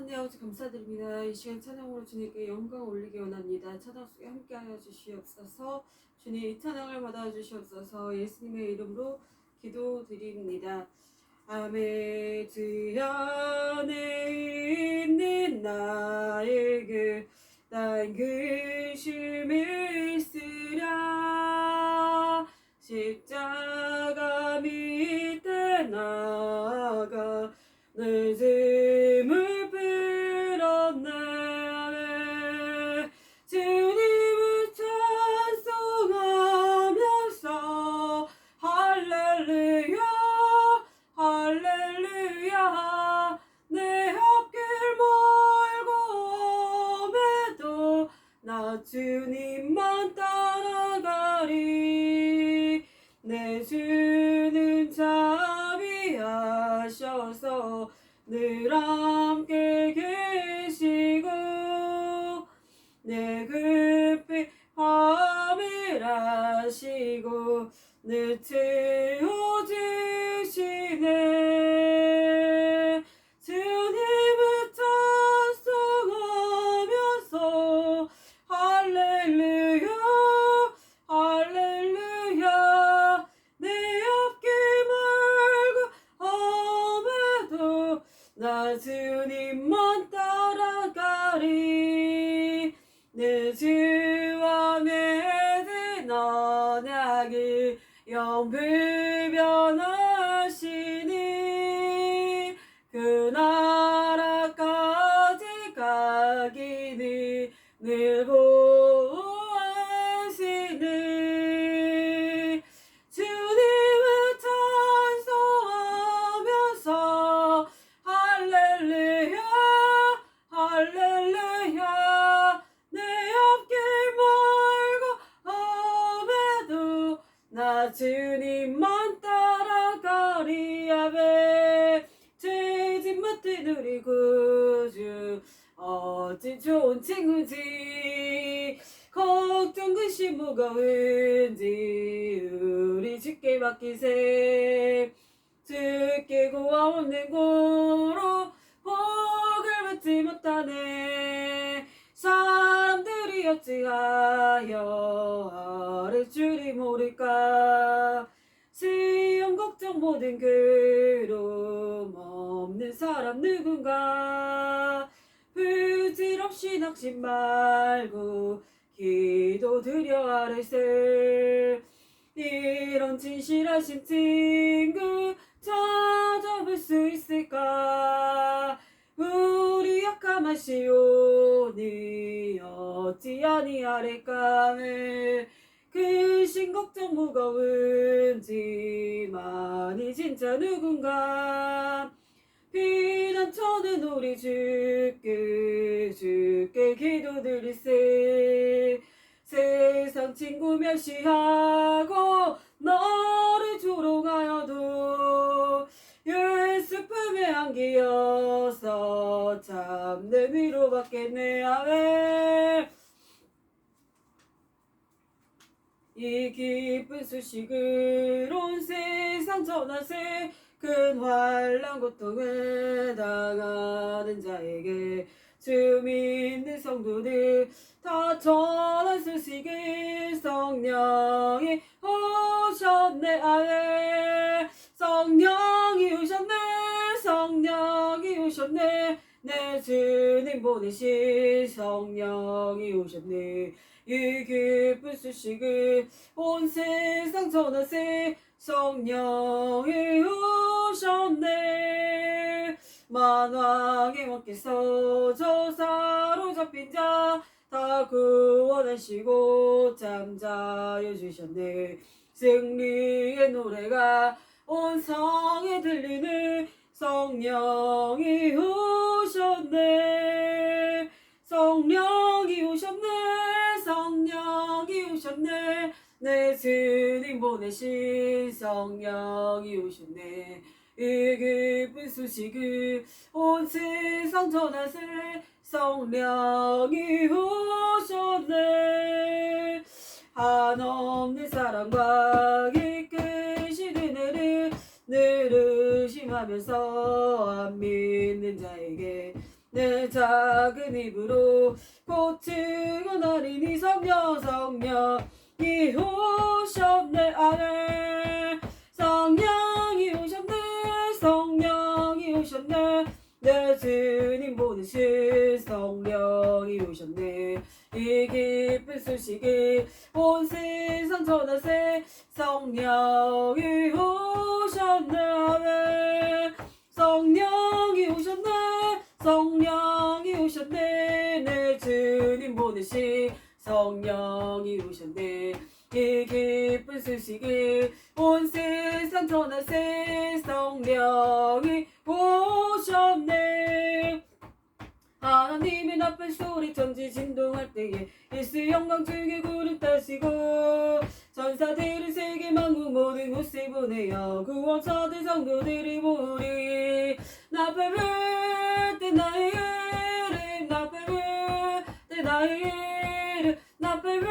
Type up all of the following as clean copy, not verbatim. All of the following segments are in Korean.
하나님 아버지 감사드립니다. 이 시간 찬양으로 주님께 영광 올리기 원합니다. 찬양 속에 함께하여 주시옵소서. 주님 이 찬양을 받아 주시옵소서. 예수님의 이름으로 기도드립니다. 아멘. 주 안에 있는 나에게 난 근심을 쓰랴. 십자가 밑에 나가 내 짐을 풀었네. 주님을 찬송하면서 할렐루야 할렐루야. 내 앞길 멀고 험해도 나 주님만 따라가리. 내 주는 자비하셔서 늘 함께 계시고 내 급히 밤이라시고 늘 채워주시네. 주님을 찬송하면서 할렐루야 할렐루야. 내 앞길 멀고 험해도 나 주님만 따라가리. 내 주와 맺은 언약을 영불변하시니 그 나라까지 가기는 늘 보호하시네. 주님을 찬송하면서 할렐루야 할렐루야. 내 앞길 멀고 험해도 나 주님만 따라가리. 아멘. 죄짐 맡은 우리 구주 어찌 좋은 친구지. 걱정 근심 무거운지 우리 주께 맡기세. 주께 고아 없는 고로 복을 받지 못하네. 사람들이 어찌하여 아를 줄이 모를까. 시험 걱정 모든 괴로움 없는 사람 누군가. 부질없이 낙심 말고 기도드려 아뢰세. 이런 진실하신 친구 찾아볼 수 있을까. 우리 약함하시오니 어찌 아니하릴까. 근심 걱정 무거운지 많이 진짜 누군가. 피난처는 우리 주께 기도드리세. 세상 친구 멸시하고 너를 조롱하여도 예수 품에 안기어서 참 내 위로받겠네. 아멘. 이 기쁜 소식을 온 세상 전하세. 큰 환난 고통을 당하는 자에게 주 믿는 성도들 다 전한 소식을 성령이 오셨네. 아멘. 성령이 오셨네 성령이 오셨네. 내 주님 보내신 성령이 오셨네. 이 기쁜 소식을 온 세상 전하세. 성령이 오셨네. 만왕의 왕께서 저 사로잡힌 자 다 구원하시고 잠자여 주셨네. 승리의 노래가 온 성에 들리는 성령이 오셨네. 성령이 오셨네 성령이 오셨네. 내 주님 보내신 성령이 오셨네. 이 기쁜 소식을 온 세상 전하세. 성령이 오셨네. 한없는 사랑과 이끄신 은혜를 늘 의심하면서 안 믿는 자에게 내 작은 입으로 고치고 나리니 성령 성령이 오셨네. 아멘. 성령이 오셨네. 성령이 오셨네. 내 주님 보내신 성령이 오셨네. 이 기쁜 소식이 온 세상 전하세. 성령이 오셨네. 아멘. 성령이 오셨네. 성령이 오셨네. 내 주님 보내신 성령이 오셨네. 이 기쁜 소식이 온 세상 전하세. 성령이 오셨네. 하나님의 나팔 소리 천지 진동할 때에 예수 영광 중에 구름 타시고 전사들을 세계 만국 모든 곳에 보내어 구원사들 성도들이 모으리. 나팔 불 때 나의 이름 나팔 불 때 나의 이름 나팔 불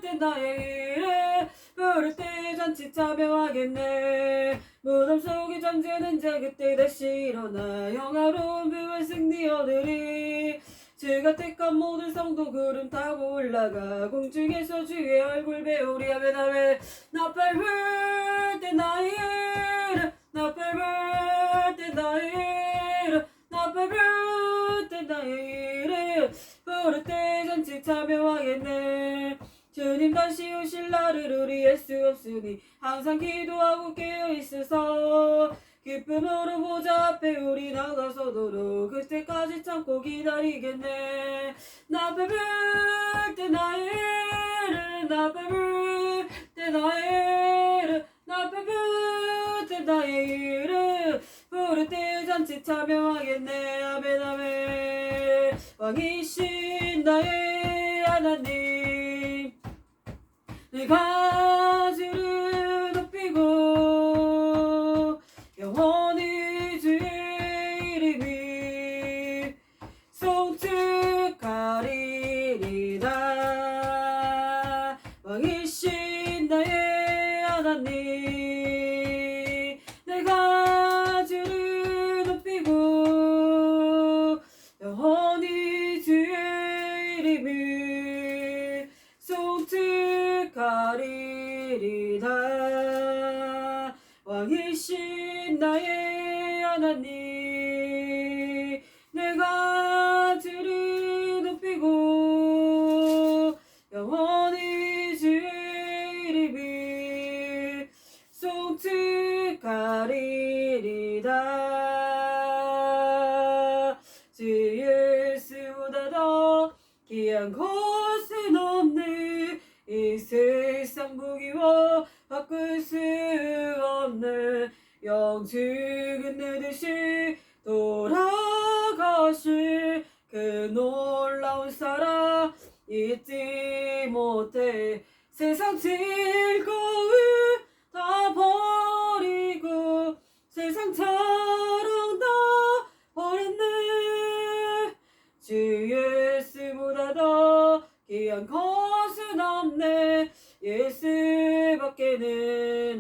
때 나의 이름 부를 때 잔치 참여하겠네. 무덤 속의 잠재는 자 그때 다시 일어나 영화로운 부활 승리 얻으리. 주가 택한 모든 성도 구름 타고 올라가 공중에서 주의 얼굴 배우리. 아멘 아멘. 나팔 불 때 나의 이름 나팔 불 때 나의 이름 나팔 불 때 나의 이름 부를 때 잔치 참여하겠네. 주님 다시 오실 날을 우리 알 수 없으니 항상 기도하고 깨어있어서 기쁨으로 보좌 앞에 우리 나가서도록 그때까지 참고 기다리겠네. 나팔 불 때 나의 이름 나팔 불 때 나의 이름 나팔 불 때 나의 이름 부를 때 잔치 참여하겠네. 아멘 아멘. 왕이신 나의 하나님 내가 주를 높이고 영원히 주의 이름이 송축하리이다. 왕이신 나의 하나님 내가 주를 높이고 영원히 주의 이름이 송축하리이다. 왕이신 나의 하나님 내가 주를 높이고 영원히 주의 이름이 송축하리이다. 주 예수보다 더 귀한 것은 없네. 이 세상 무기와 바꿀 수 없는 영죽은 내 듯이 돌아가실 그 놀라운 사랑 잊지 못해. 세상 즐거움 다 버리고 세상 자랑 다 버렸네. 주 예수보다 더 귀한 것은 없네. 예수밖에는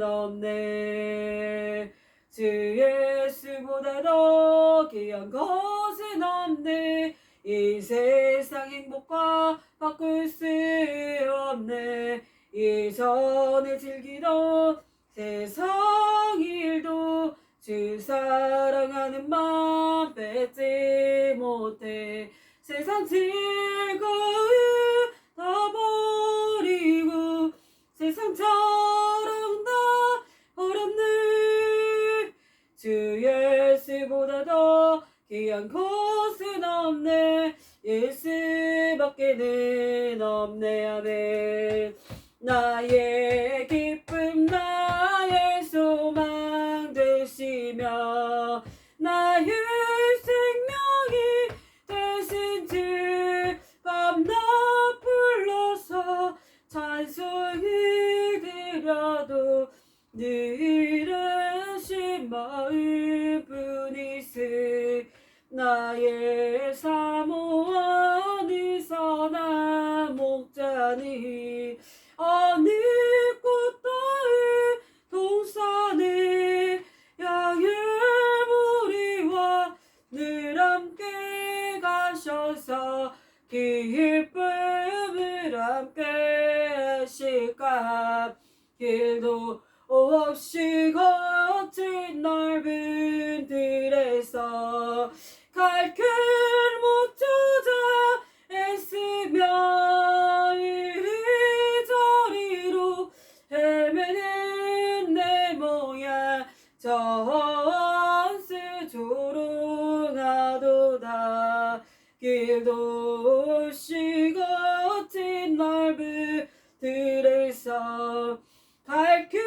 없네. 주 예수보다 더 귀한 것은 없네. 이 세상 행복과 바꿀 수 없네. 이전에 즐기던 세상 일도 주 사랑하는 맘 뺏지 못해. 세상 즐거움 다 버리고 세상 자랑 다 버렸네. 주 예수보다 더 귀한 것은 없네. 예수밖에는 없네. 아멘. 나의 기쁨 나의 소망 되시며 나의 생명이 되신 주 밤낮 불러서 찬송이 드려도 늘 하신 마음뿐이세. 나의 사모하는 선한 목자니 어느 꽃 따위 동산에 양의 무리와 늘 함께 길도 없이 거친 넓은 들에서 갈 길 못 찾아 애쓰며 이리저리로 헤매는 내 모양 전스 조롱하도다. 길도 없이 거친 넓은 들에서 갈 길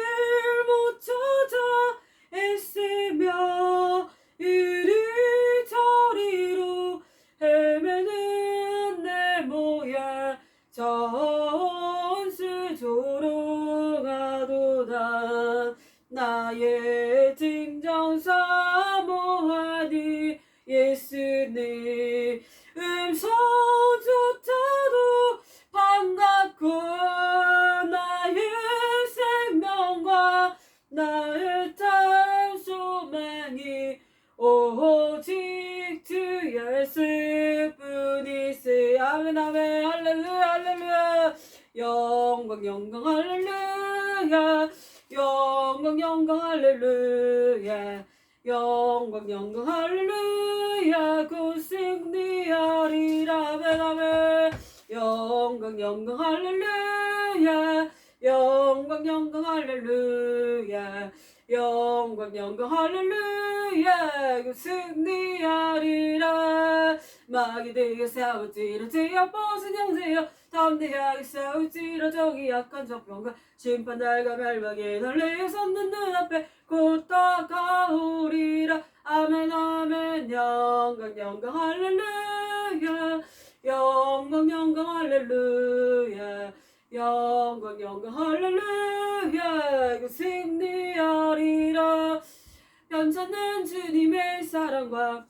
못 찾아 애쓰며 이리저리로 헤매는 내 모양 전스 조롱하도다. 나의 증정 사모하니 예수님 음성조차도 반갑고 나의 생명과 나의 참 소망이 오직 주 예수뿐이세. 아멘 아멘 할렐루야 할렐루야. 영광 영광 할렐루야. 영광 영광 할렐루야. 영광 영광 할렐루야. 곧 승리하리라. 아멘 아멘. 영광 영광 할렐루야. 영광 영광 할렐루야. 영광 영광 할렐루야. 곧 승리하리라. 마귀들과 싸울지라 제압 벗은 형제여 담대하게 싸울지라. 저기 약한 적병과 심판 날과 멸망의 날내에 섰는 눈앞에 곧 다가오리라. 아멘 아멘. 영광 영광 할렐루야. 영광 영광 할렐루야. 영광 영광 할렐루야. 그 승리하리라. 변찮는 주님의 사랑과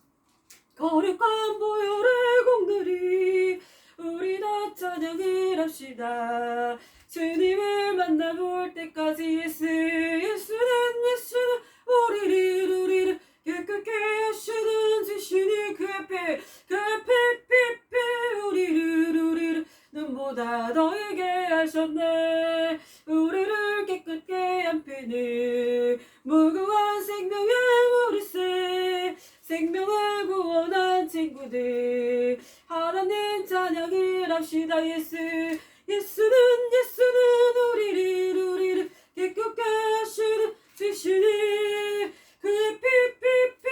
거룩한 보혈의 공들이 우리 다 찬양을 합시다. 주님을 만나볼 때까지 예수는 우리를 깨끗게 하시는 주시니 그 앞에 피피 우리를 눈보다 더하게 하셨네. 우리를 깨끗게 한 피는 무궁한 생명의 우리세. 생명을 구원한 친구들 하나님 찬양을 합시다. 예수는 우리를 깨끗게 하시는 주시니 그의 피피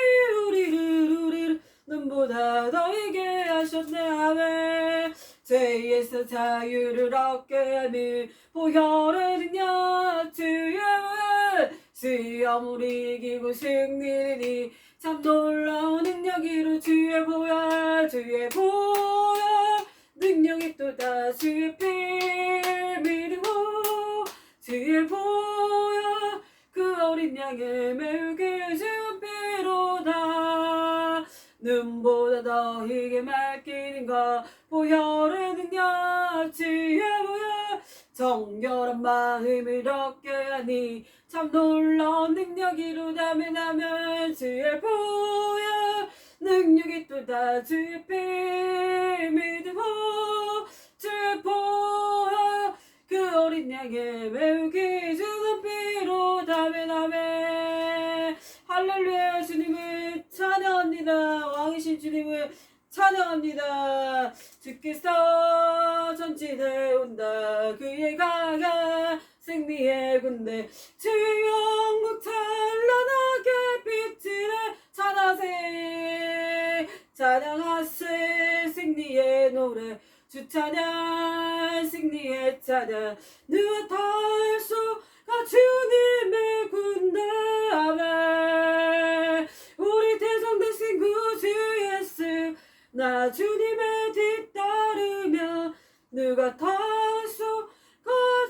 우리를 눈보다 더하게 하셨네. 아멘. 죄에서 자유를 얻게 하는 보혈의 능력 주의 보혈 시험을 이기고 승리니 참 놀라운 능력이로 주의 보혈 능력이 또다 주의 피 믿고 주의 보혈 그 어린 양의 매우게 주의 피로다. 눈보다 더 희게 맑기는 것 보혈의 능력 주의 보혈 정결한 마음을 얻게 하니 참 놀라운 능력이로다면 하면 주의 보혈 능력이 또다 주의 피 믿고 주의 보혈 그 어린 양의 매우 기준은 피로다면 하면 할렐루야. 주님을 찬양합니다. 왕이신 주님을 찬양합니다. 주께서 전진해 온다. 그의 강한 승리의 군대 주의 영광 찬란하게 빛을 찬양하세 승리의 노래 주 찬양 승리의 찬양 누가 다할 수가 주님의 군대. 아멘. 우리 대성 대신 구주 예수 나 주님의 뒤따르며 누가 다할 수가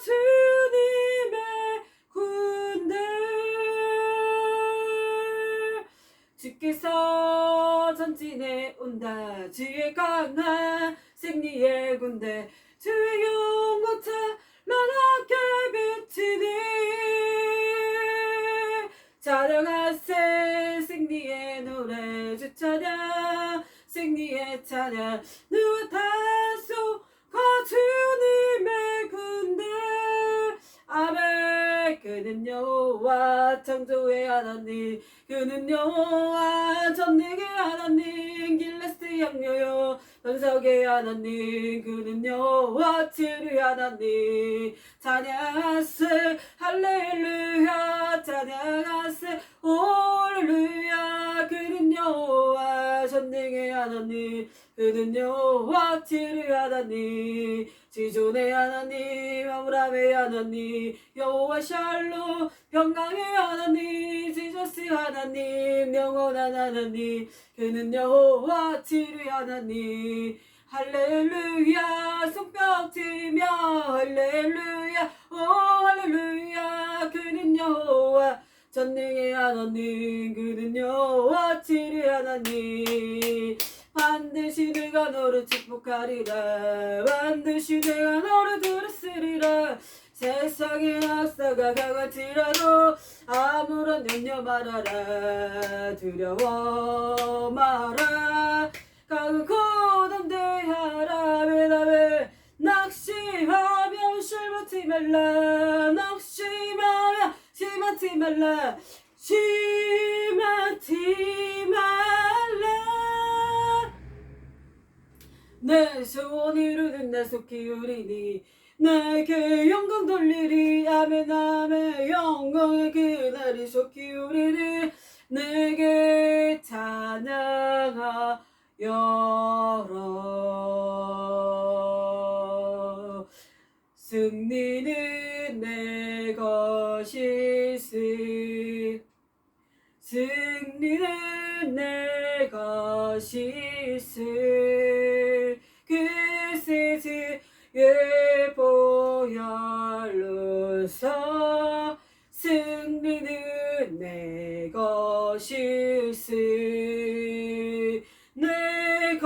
주님의 군대. 주께서 전진해 온다. 주의 강한 승리의 군대 주의 영광 찬란하게 비치니 찬양하세 승리의 노래 주 찬양 승리의 찬양 누가 다소가 주님의 군대. 아멘. 그는 여호와 창조의 하나님 그는 여호와 전능의 하나님 길레스트 양녀여 전석의 하나님 그는 여호와 치료의 하나님 찬양하세 할렐루야 찬양하세 할렐루야 그는 여호와 전능의 하나님 그는 여호와 치료의 하나님 지존의 하나님 아브라함의 하나님 여호와 샬롬 평강의 하나님 지저스 하나님 영원한 하나님 그는 여호와 치료의 하나님 할렐루야 손뼉 치며 할렐루야 오 할렐루야 그는 여호와 전능의 하나님 그는 여호와 치료의 하나님 반드시 내가 너를 축복하리라 반드시 내가 너를 들으시리라 세상의 역사가 강할지라도 아무런 염려 말아라 두려워 마라 강은 고담대하라 왜나왜 낙심하면 실망치 말라 낙심하면 실망치 말라 실망치 말라 내 소원 이루는 내 속 기울이니 내게 영광 돌리리 아멘 아멘 영광의 그날이 속 기울이니 내게 찬양하여라 승리는 내 것일세 승리는 내 것일세 그세지 예보혈로서 승리는 내 것일세 내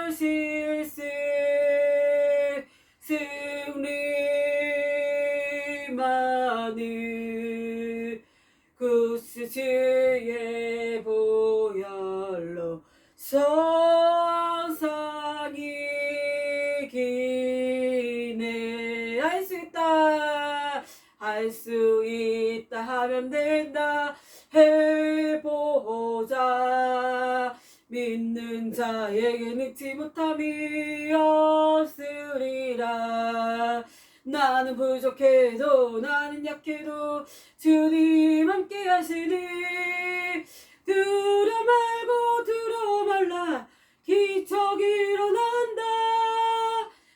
것일세 승리만을 그세지 예보혈로서 할 수 있다 하면 된다 해보자 믿는 자에게 늙지 못함이 없으리라 나는 부족해도 나는 약해도 주님 함께 하시니 두려 말고 두려워 말라 기적이 일어난다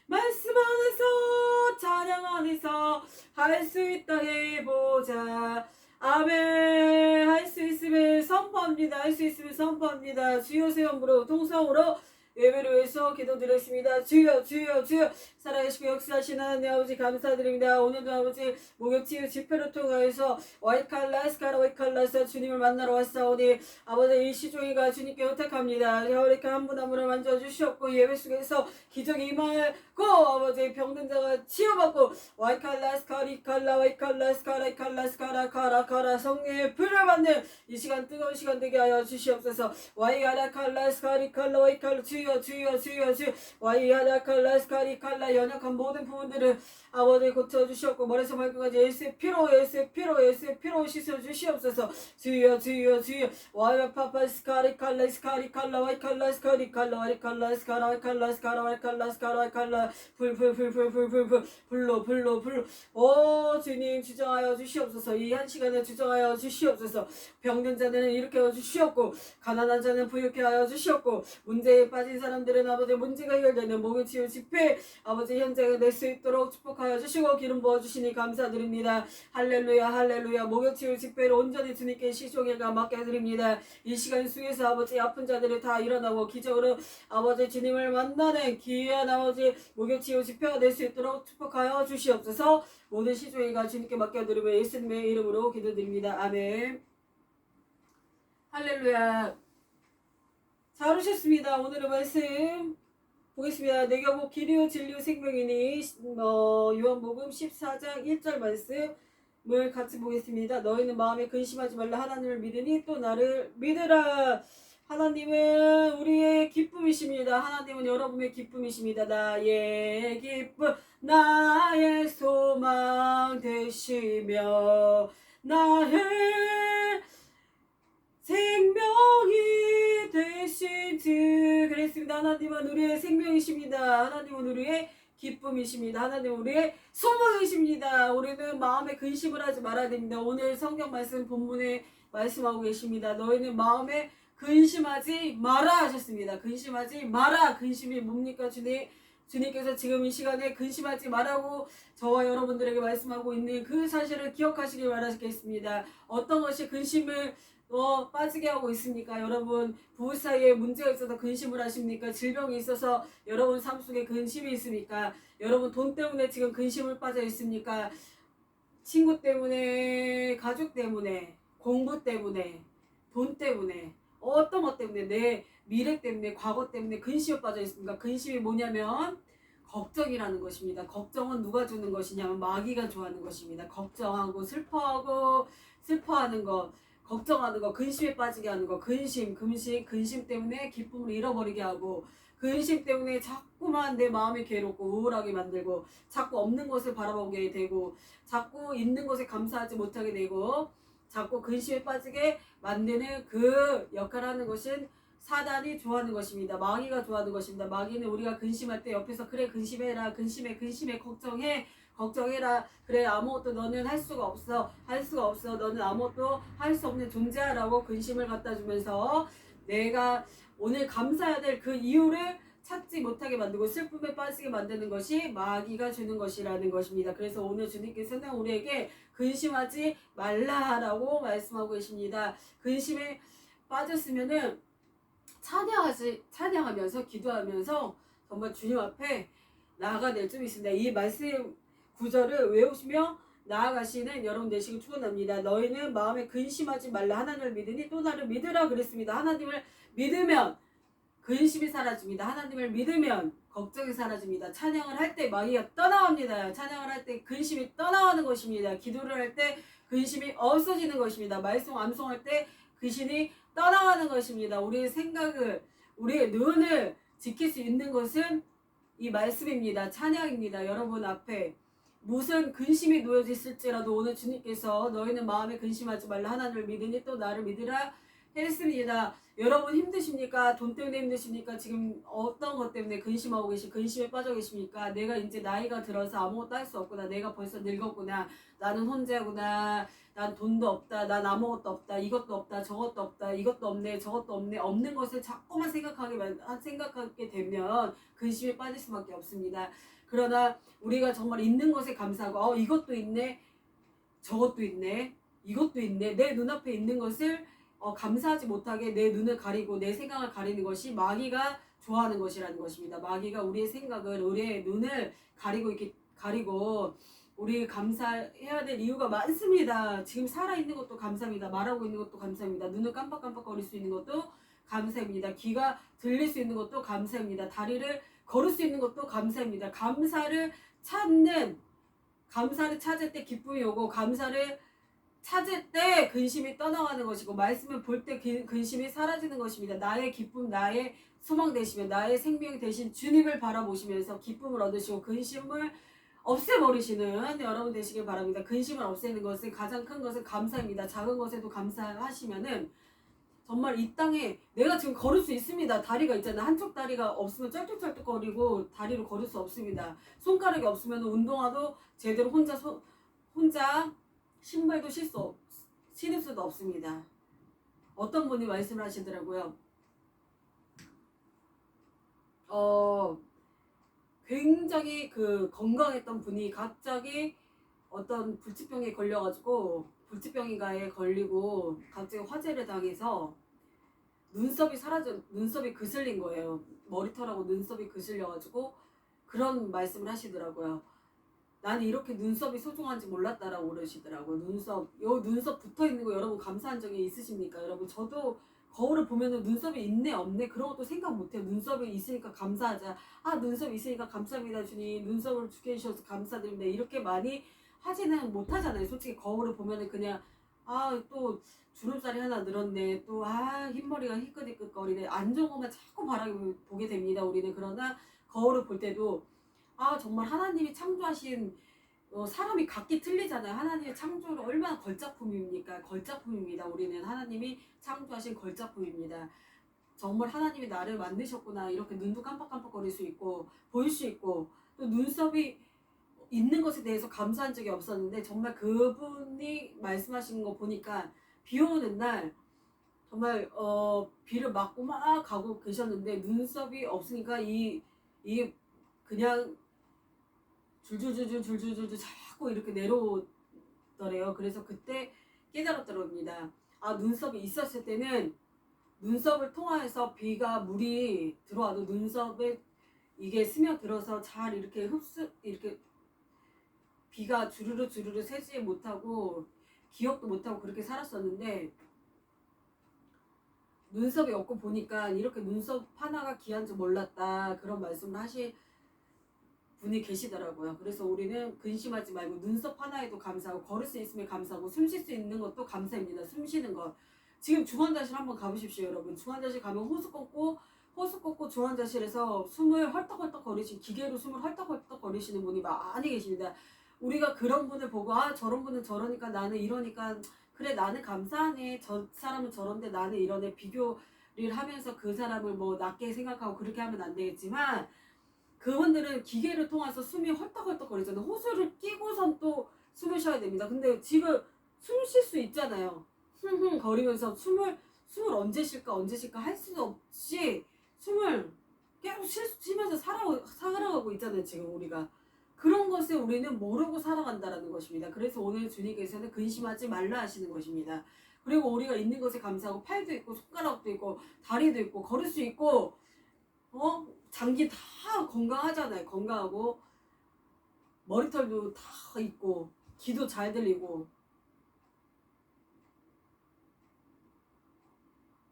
말씀 안에서 찬양 안에서 할 수 있다 해보자 아멘 할 수 있으면 선포합니다 할 수 있으면 선포합니다 주여 세움으로 통성으로 예배를 위해서 기도드렸습니다. 주여 주여 주여 살아계시고 역사하시는 하나님 아버지 감사드립니다. 오늘도 아버지 목욕치유 집회를 통하여서 와이칼라스카라 와이칼라스 주님을 만나러 왔사오니 아버지 이 시종이가 주님께 의탁합니다. 이렇게 한 분 한 분을 만져주시옵고 예배 속에서 기적이 임하고 아버지 병든 자가 치유받고 와이칼라스카리칼라 와이칼라스카라 이칼라스카라 카라카라 성령의 불을 받는 이 시간 뜨거운 시간 되게 하여 주시옵소서. 와이아라칼라스카리칼라 와이칼라 주여 주여 주여 주여 와이아라칼라스카리칼라 연약한 모든 부분들을 아버지 고쳐주시옵고 머리에서 발끝까지 예수의 피로 예수의 피로 예수의 피로 씻어주시옵소서. 주여 주여 주여 와이파파스카리칼라 스카리칼라 와이칼라스카리칼라 와이칼라스카라 와이칼라스카라 와이칼라스카라 와이칼라 불불불불불불불 불로 불로 불로 오 주님 주정하여 주시옵소서. 이 한 시간에 주정하여 주시옵소서. 병든 자는 일으켜 주시옵고 가난한 자는 부유케 하여 주시옵고 문제에 빠진 사람들은 아버지 문제가 해결되는 목욕치유 집회 아버지 현장에 낼 수 있도록 축복하여 주시고 기름 부어주시니 감사드립니다. 할렐루야 할렐루야 목욕치유 집회를 온전히 주님께 시종일관 맡겨드립니다. 이 시간 속에서 아버지 아픈 자들이 다 일어나고 기적으로 아버지 주님을 만나는 귀한 아버지 목욕치유 집회가 될 수 있도록 축복하여 주시옵소서. 모든 시종일관 주님께 맡겨드리며 예수님의 이름으로 기도드립니다. 아멘. 할렐루야. 잘 오셨습니다. 오늘의 말씀 보겠습니다. 내가 곧 길이요 진리요 생명이니 요한복음 14장 1절 말씀을 같이 보겠습니다. 너희는 마음에 근심하지 말라 하나님을 믿으니 또 나를 믿으라. 하나님은 우리의 기쁨이십니다. 하나님은 여러분의 기쁨이십니다. 나의 기쁨, 나의 소망 되시며 나의 생명이 되신 주. 그랬습니다. 하나님은 우리의 생명이십니다. 하나님은 우리의 기쁨이십니다. 하나님은 우리의 소망이십니다. 우리는 마음에 근심을 하지 말아야 됩니다. 오늘 성경 말씀 본문에 말씀하고 계십니다. 너희는 마음에 근심하지 마라 하셨습니다. 근심하지 마라. 근심이 뭡니까? 주님께서 지금 이 시간에 근심하지 말라고 저와 여러분들에게 말씀하고 있는 그 사실을 기억하시길 바라겠습니다. 어떤 것이 근심을 빠지게 하고 있습니까? 여러분 부부 사이에 문제가 있어서 근심을 하십니까? 질병이 있어서 여러분 삶 속에 근심이 있습니까? 여러분 돈 때문에 지금 근심을 빠져 있습니까? 친구 때문에, 가족 때문에, 공부 때문에, 돈 때문에, 어떤 것 때문에, 내 미래 때문에, 과거 때문에 근심에 빠져 있습니까? 근심이 뭐냐면 걱정이라는 것입니다. 걱정은 누가 주는 것이냐면 마귀가 좋아하는 것입니다. 걱정하고 슬퍼하는 것, 걱정하는 거, 근심에 빠지게 하는 거, 근심 때문에 기쁨을 잃어버리게 하고, 근심 때문에 자꾸만 내 마음이 괴롭고 우울하게 만들고, 자꾸 없는 것을 바라보게 되고, 자꾸 있는 것에 감사하지 못하게 되고, 자꾸 근심에 빠지게 만드는 그 역할을 하는 것은 사단이 좋아하는 것입니다. 마귀가 좋아하는 것입니다. 마귀는 우리가 근심할 때 옆에서 그래 근심해라, 근심해, 걱정해라. 그래 아무것도 너는 할 수가 없어. 너는 아무것도 할 수 없는 존재야라고 근심을 갖다 주면서 내가 오늘 감사해야 될 그 이유를 찾지 못하게 만들고 슬픔에 빠지게 만드는 것이 마귀가 주는 것이라는 것입니다. 그래서 오늘 주님께서는 우리에게 근심하지 말라라고 말씀하고 계십니다. 근심에 빠졌으면은 찬양하면서 기도하면서 정말 주님 앞에 나아가 될 좀 있습니다. 이 말씀 구절을 외우시며 나아가시는 여러분 되시길 축원합니다. 너희는 마음에 근심하지 말라. 하나님을 믿으니 또 나를 믿으라 그랬습니다. 하나님을 믿으면 근심이 사라집니다. 하나님을 믿으면 걱정이 사라집니다. 찬양을 할 때 마귀가 떠나갑니다. 찬양을 할 때 근심이 떠나가는 것입니다. 기도를 할 때 근심이 없어지는 것입니다. 말씀 암송할 때 근심이 떠나가는 것입니다. 우리의 생각을, 우리의 눈을 지킬 수 있는 것은 이 말씀입니다. 찬양입니다. 여러분 앞에 무슨 근심이 놓여져 있을지라도 오늘 주님께서 너희는 마음에 근심하지 말라. 하나님을 믿으니 또 나를 믿으라 했습니다. 여러분 힘드십니까? 돈 때문에 힘드십니까? 지금 어떤 것 때문에 근심하고 근심에 빠져 계십니까? 내가 이제 나이가 들어서 아무것도 할 수 없구나. 내가 벌써 늙었구나. 나는 혼자구나. 난 돈도 없다. 난 아무것도 없다. 이것도 없다. 저것도 없다. 이것도 없네. 저것도 없네. 없는 것을 자꾸만 생각하게 되면 근심에 빠질 수밖에 없습니다. 그러나 우리가 정말 있는 것에 감사하고 이것도 있네. 저것도 있네. 이것도 있네. 내 눈앞에 있는 것을 감사하지 못하게 내 눈을 가리고 내 생각을 가리는 것이 마귀가 좋아하는 것이라는 것입니다. 마귀가 우리의 생각을, 우리의 눈을 가리고 우리 감사해야 될 이유가 많습니다. 지금 살아있는 것도 감사합니다. 말하고 있는 것도 감사합니다. 눈을 깜빡깜빡거릴 수 있는 것도 감사합니다. 귀가 들릴 수 있는 것도 감사합니다. 다리를 걸을 수 있는 것도 감사합니다. 감사를 찾을 때 기쁨이 오고, 감사를 찾을 때 근심이 떠나가는 것이고, 말씀을 볼 때 근심이 사라지는 것입니다. 나의 기쁨, 나의 소망 되시며 나의 생명 되신 주님을 바라보시면서 기쁨을 얻으시고 근심을 없애버리시는 여러분 되시길 바랍니다. 근심을 없애는 것은, 가장 큰 것은 감사입니다. 작은 것에도 감사하시면은 정말 이 땅에 내가 지금 걸을 수 있습니다. 다리가 있잖아요. 한쪽 다리가 없으면 쩔뚝쩔뚝거리고 다리로 걸을 수 없습니다. 손가락이 없으면 운동화도 제대로 혼자 신발도 신을 수도 없습니다. 어떤 분이 말씀을 하시더라고요. 굉장히 건강했던 분이 갑자기 어떤 불치병에 걸려가지고, 불치병인가에 걸리고 갑자기 화재를 당해서 눈썹이 그슬린 거예요. 머리털하고 눈썹이 그슬려가지고 그런 말씀을 하시더라고요. 나는 이렇게 눈썹이 소중한지 몰랐다라고 그러시더라고요. 눈썹 붙어있는 거 여러분 감사한 적이 있으십니까? 여러분 저도 거울을 보면은 눈썹이 있네 없네 그런 것도 생각 못해요. 눈썹이 있으니까 감사하자. 눈썹이 있으니까 감사합니다 주님. 눈썹을 주게 해주셔서 감사드립니다. 이렇게 많이 하지는 못하잖아요. 솔직히 거울을 보면은 그냥 또 주름살이 하나 늘었네. 또 흰머리가 희끗희끗거리네. 안 좋은 것만 자꾸 바라보게 됩니다. 우리는. 그러나 거울을 볼 때도 정말 하나님이 창조하신 사람이 각기 틀리잖아요. 하나님의 창조를 얼마나 걸작품입니까? 걸작품입니다. 우리는 하나님이 창조하신 걸작품입니다. 정말 하나님이 나를 만드셨구나. 이렇게 눈도 깜빡깜빡거릴 수 있고 보일 수 있고 또 눈썹이 있는 것에 대해서 감사한 적이 없었는데 정말 그분이 말씀하신 거 보니까 비 오는 날 정말 비를 맞고 막 가고 계셨는데 눈썹이 없으니까 이게 그냥 줄줄줄줄 자꾸 이렇게 내려오더래요. 그래서 그때 깨달았더랍니다. 눈썹이 있었을 때는 눈썹을 통하여서 물이 들어와도 눈썹에 이게 스며들어서 잘 이렇게 이렇게 비가 주르르 새지 못하고 기억도 못하고 그렇게 살았었는데 눈썹이 없고 보니까 이렇게 눈썹 하나가 귀한 줄 몰랐다. 그런 말씀을 하실 분이 계시더라고요. 그래서 우리는 근심하지 말고 눈썹 하나에도 감사하고 걸을 수 있으면 감사하고 숨 쉴 수 있는 것도 감사입니다. 숨 쉬는 것. 지금 중환자실 한번 가보십시오, 여러분. 중환자실 가면 호수 꽂고 중환자실에서 숨을 헐떡헐떡 거리시는, 기계로 숨을 헐떡헐떡 거리시는 분이 많이 계십니다. 우리가 그런 분을 보고 저런 분은 저러니까 나는 이러니까 그래 나는 감사하네. 저 사람은 저런데 나는 이러네. 비교를 하면서 그 사람을 뭐 낮게 생각하고 그렇게 하면 안 되겠지만 그분들은 기계를 통해서 숨이 헐떡헐떡 거리잖아요. 호수를 끼고선 또 숨을 쉬어야 됩니다. 근데 지금 숨 쉴 수 있잖아요. 흥흥 거리면서 숨을 언제 쉴까 할 수도 없이 숨을 계속 쉬면서 살아가고 있잖아요. 지금 우리가. 그런 것을 우리는 모르고 살아간다라는 것입니다. 그래서 오늘 주님께서는 근심하지 말라 하시는 것입니다. 그리고 우리가 있는 것에 감사하고 팔도 있고 손가락도 있고 다리도 있고 걸을 수 있고 장기 다 건강하잖아요. 건강하고 머리털도 다 있고 귀도 잘 들리고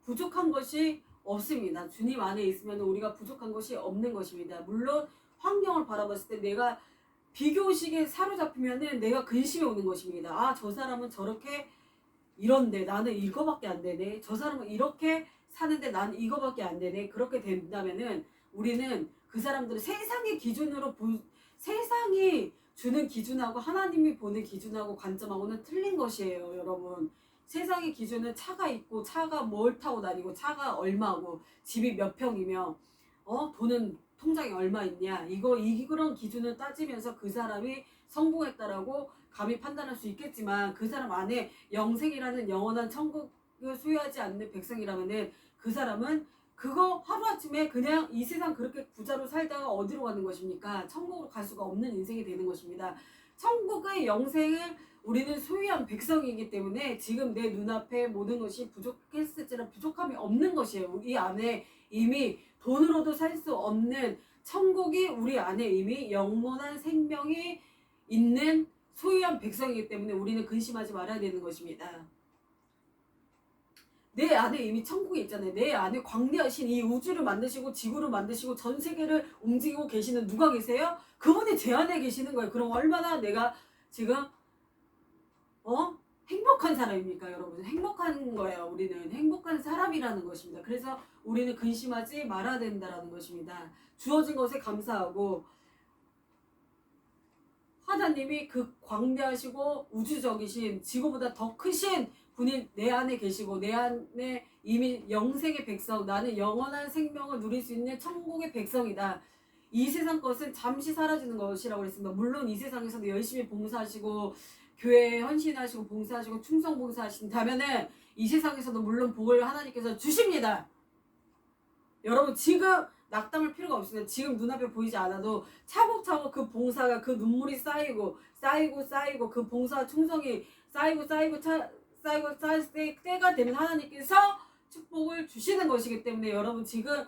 부족한 것이 없습니다. 주님 안에 있으면 우리가 부족한 것이 없는 것입니다. 물론 환경을 바라봤을 때 내가 비교식에 사로잡히면은 내가 근심이 오는 것입니다. 저 사람은 저렇게 이런데 나는 이거밖에 안 되네. 저 사람은 이렇게 사는데 나는 이거밖에 안 되네. 그렇게 된다면은 우리는 그 사람들을 세상의 기준으로 세상이 주는 기준하고 하나님이 보는 기준하고 관점하고는 틀린 것이에요, 여러분. 세상의 기준은 차가 있고 차가 뭘 타고 다니고 차가 얼마고 집이 몇 평이며 돈은 통장에 얼마 있냐 이런 기준을 따지면서 그 사람이 성공했다라고 감히 판단할 수 있겠지만 그 사람 안에 영생이라는 영원한 천국을 소유하지 않는 백성이라면은 그 사람은 그거 하루아침에 그냥 이 세상 그렇게 부자로 살다가 어디로 가는 것입니까? 천국으로 갈 수가 없는 인생이 되는 것입니다. 천국의 영생을 우리는 소유한 백성이기 때문에 지금 내 눈앞에 모든 것이 부족했을지라 부족함이 없는 것이에요. 이 안에 이미 돈으로도 살 수 없는 천국이 우리 안에 이미 영원한 생명이 있는 소유한 백성이기 때문에 우리는 근심하지 말아야 되는 것입니다. 내 안에 이미 천국이 있잖아요. 내 안에 광대하신 이 우주를 만드시고 지구를 만드시고 전 세계를 움직이고 계시는 누가 계세요? 그분이 제 안에 계시는 거예요. 그럼 얼마나 내가 지금 행복한 사람입니까, 여러분? 행복한 거예요. 우리는 행복한 사람이라는 것입니다. 그래서 우리는 근심하지 말아야 된다라는 것입니다. 주어진 것에 감사하고 하나님이 그 광대하시고 우주적이신 지구보다 더 크신 분이 내 안에 계시고 내 안에 이미 영생의 백성, 나는 영원한 생명을 누릴 수 있는 천국의 백성이다. 이 세상 것은 잠시 사라지는 것이라고 했습니다. 물론 이 세상에서도 열심히 봉사하시고 교회에 헌신하시고 봉사하시고 충성 봉사하신다면은 이 세상에서도 물론 복을 하나님께서 주십니다. 여러분 지금 낙담할 필요가 없습니다. 지금 눈앞에 보이지 않아도 차곡차곡 그 봉사가 그 눈물이 쌓이고 그 봉사 충성이 쌓이고 때가 되면 하나님께서 축복을 주시는 것이기 때문에 여러분 지금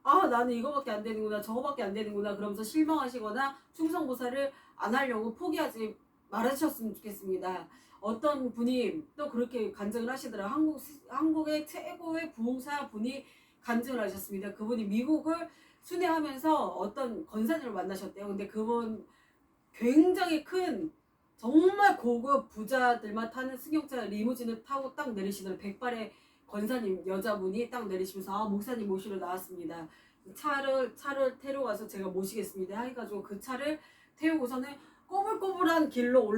나는 이거밖에 안 되는구나 저거밖에 안 되는구나 그러면서 실망하시거나 충성봉사를 안 하려고 포기하지 말하셨으면 좋겠습니다. 어떤 분이 또 그렇게 간증을 하시더라고요. 한국의 최고의 부흥사 분이 간증을 하셨습니다. 그분이 미국을 순회하면서 어떤 권사님을 만나셨대요. 근데 그분 굉장히 큰 정말 고급 부자들만 타는 승용차 리무진을 타고 딱 내리시는 백발의 권사님 여자분이 딱 내리시면서 아 목사님 모시러 나왔습니다. 차를 태우러 가서 제가 모시겠습니다. 해가지고 그 차를 태우고서는 꼬불꼬불한 길로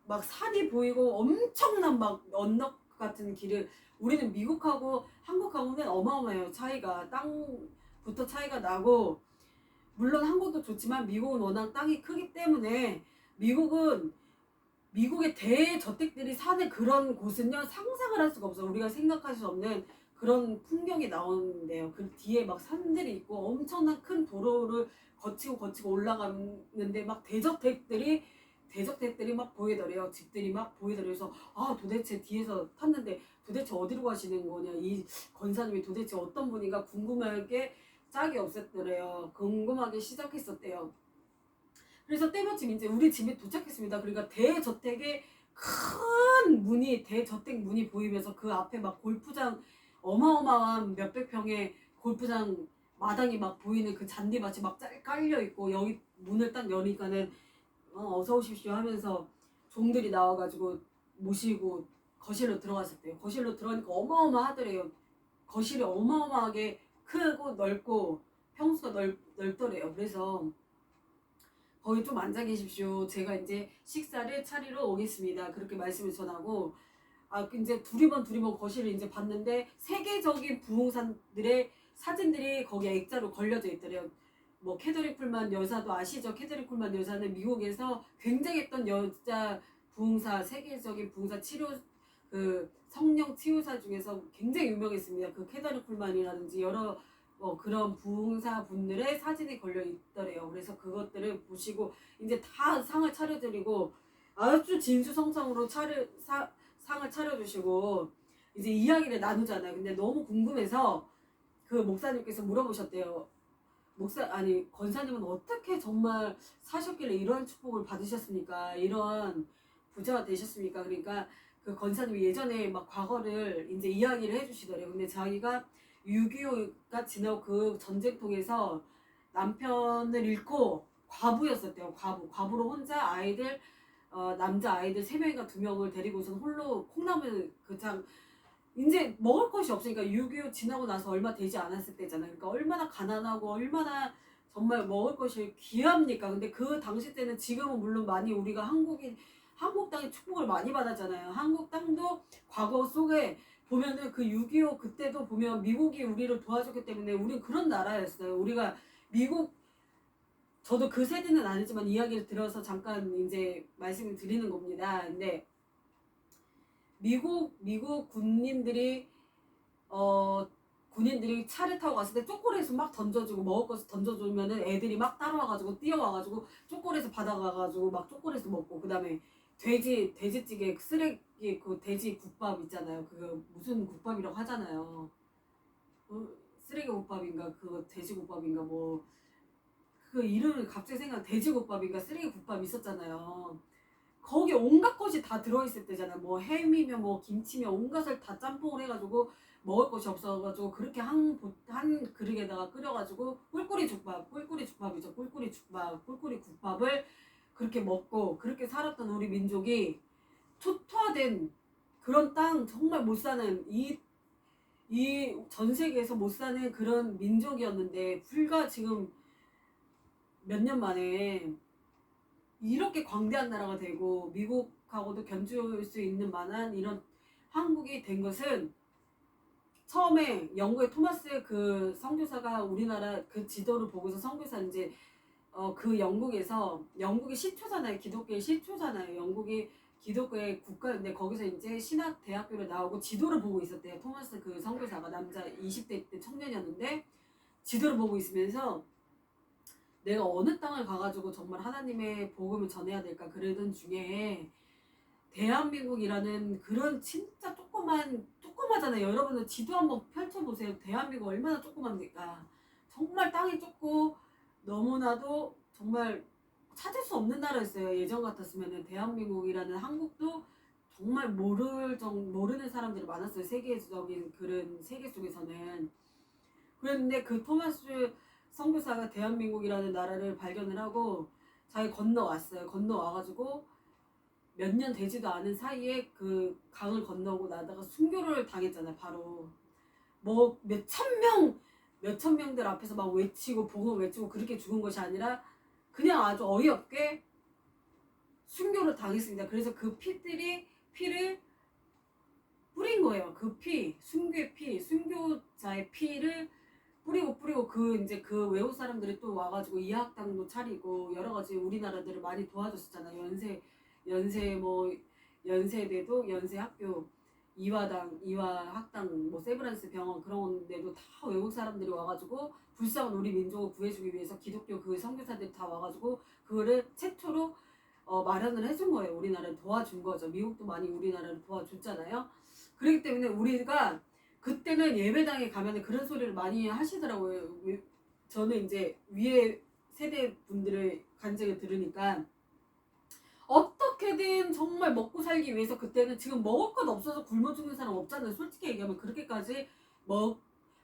막 산이 보이고 엄청난 막 언덕 같은 길을 우리는 미국하고 한국하고는 어마어마해요. 차이가 땅부터 차이가 나고 물론 한국도 좋지만 미국은 워낙 땅이 크기 때문에 미국의 대저택들이 사는 그런 곳은요 상상을 할 수가 없어요. 우리가 생각할 수 없는 그런 풍경이 나오는데요. 그 뒤에 막 산들이 있고 엄청난 큰 도로를 거치고 올라가는데 막 대저택들이 막 보이더래요. 집들이 막 보이더래요. 그래서 아 도대체 뒤에서 탔는데 도대체 어디로 가시는 거냐, 이 권사님이 도대체 어떤 분인가 궁금하게 짝이 없었더래요. 궁금하게 시작했었대요. 그래서 때마침 이제 우리 집에 도착했습니다. 그러니까 대저택의 큰 문이 대저택 문이 보이면서 그 앞에 막 골프장 어마어마한 몇백 평의 골프장 마당이 막 보이는 그 잔디밭이 막 깔려 있고 여기 문을 딱 여니까는 어서 오십시오 하면서 종들이 나와가지고 모시고 거실로 들어갔었대요. 거실로 들어가니까 어마어마하더래요. 거실이 어마어마하게 크고 넓고 평수가 넓더래요. 그래서 거기 좀 앉아 계십시오. 제가 이제 식사를 차리러 오겠습니다. 그렇게 말씀을 전하고 이제 두리번 거실을 이제 봤는데 세계적인 부흥사들의 사진들이 거기에 액자로 걸려져 있더래요. 뭐 캐더린 쿨만 여사도 아시죠? 캐더린 쿨만 여사는 미국에서 굉장했던 여자 부흥사, 세계적인 부흥사 치료 그 성령 치유사 중에서 굉장히 유명했습니다. 그 캐더린 쿨만이라든지 여러 그런 부흥사 분들의 사진이 걸려 있더래요. 그래서 그것들을 보시고 이제 다 상을 차려드리고 아주 진수성찬으로 상을 차려주시고 이제 이야기를 나누잖아요. 근데 너무 궁금해서 그 목사님께서 물어보셨대요. 권사님은 어떻게 정말 사셨길래 이런 축복을 받으셨습니까? 이런 부자가 되셨습니까? 그러니까 그 권사님이 예전에 막 과거를 이제 이야기를 해주시더래요. 근데 자기가 6.25가 지나고 그 전쟁통에서 남편을 잃고 과부였었대요. 과부로 혼자 남자 아이들 3명인가 2명을 데리고서 홀로 콩나물 그장 이제 먹을 것이 없으니까 6.25 지나고 나서 얼마 되지 않았을 때잖아요. 그러니까 얼마나 가난하고 얼마나 정말 먹을 것이 귀합니까? 근데 그 당시 때는 지금은 물론 많이 우리가 한국 땅의 축복을 많이 받았잖아요. 한국 땅도 과거 속에 보면은 그 6.25 그때도 보면 미국이 우리를 도와줬기 때문에 우린 그런 나라였어요. 우리가 저도 그 세대는 아니지만 이야기를 들어서 잠깐 이제 말씀을 드리는 겁니다. 근데 미국 군인들이 차를 타고 갔을 때 초콜릿을 막 던져주고 먹을 것을 던져주면은 애들이 막 따라와가지고 뛰어와가지고 초콜릿을 받아가가지고 막 초콜릿을 먹고 그 다음에 돼지찌개 쓰레기 그 돼지 국밥 있잖아요. 그거 무슨 국밥이라고 하잖아요. 쓰레기 국밥인가 그 돼지 국밥인가 뭐 그 이름을 갑자기 돼지국밥인가 쓰레기 국밥 있었잖아요. 거기 온갖 것이 다 들어있을 때잖아. 뭐 햄이면 뭐 김치면 온갖을 다 짬뽕을 해가지고 먹을 것이 없어가지고 그렇게 한 그릇에다가 끓여가지고 꿀꿀이 죽밥이죠. 꿀꿀이 국밥을 그렇게 먹고 그렇게 살았던 우리 민족이 초토화된 그런 땅 정말 못 사는 이 전 세계에서 못 사는 그런 민족이었는데 불과 지금 몇 년 만에 이렇게 광대한 나라가 되고 미국하고도 견줄 수 있는 만한 이런 한국이 된 것은 처음에 영국의 토마스 그 선교사가 우리나라 그 지도를 보고서 선교사 이제 그 영국이 시초잖아요. 기독교의 시초잖아요. 영국이 기독교의 국가인데 거기서 이제 신학 대학교를 나오고 지도를 보고 있었대요. 토마스 그 선교사가 남자 20대 때 청년이었는데 지도를 보고 있으면서 내가 어느 땅을 가가지고 정말 하나님의 복음을 전해야 될까 그러던 중에 대한민국이라는 그런 진짜 조그마잖아요. 여러분들 지도 한번 펼쳐보세요. 대한민국 얼마나 조그맣니까. 정말 땅이 좁고 너무나도 정말 찾을 수 없는 나라였어요. 예전 같았으면 대한민국이라는 한국도 정말 모르는 사람들이 많았어요. 세계적인 그런 세계 속에서는. 그랬는데 그 토마스 선교사가 대한민국이라는 나라를 발견을 하고 자기 건너와가지고 몇 년 되지도 않은 사이에 그 강을 건너고 나다가 순교를 당했잖아요. 바로 뭐 몇천 명들 앞에서 막 외치고 복음 외치고 그렇게 죽은 것이 아니라 그냥 아주 어이없게 순교를 당했습니다. 그래서 그 피를 뿌린 거예요. 그 순교의 순교자의 피를 뿌리고 그 이제 그 외국 사람들이 또 와가지고 이학당도 차리고 여러 가지 우리나라들을 많이 도와줬었잖아요. 연세대도 연세학교 이화학당 뭐 세브란스 병원 그런 데도 다 외국 사람들이 와가지고 불쌍한 우리 민족을 구해주기 위해서 기독교 그 선교사들이 다 와가지고 그거를 최초로 마련을 해준 거예요. 우리나라를 도와준 거죠. 미국도 많이 우리나라를 도와줬잖아요. 그렇기 때문에 우리가 그때는 예배당에 가면 그런 소리를 많이 하시더라고요. 저는 이제 위에 세대 분들의 간증을 들으니까 어떻게든 정말 먹고 살기 위해서 그때는 지금 먹을 것 없어서 굶어 죽는 사람 없잖아요. 솔직히 얘기하면 그렇게까지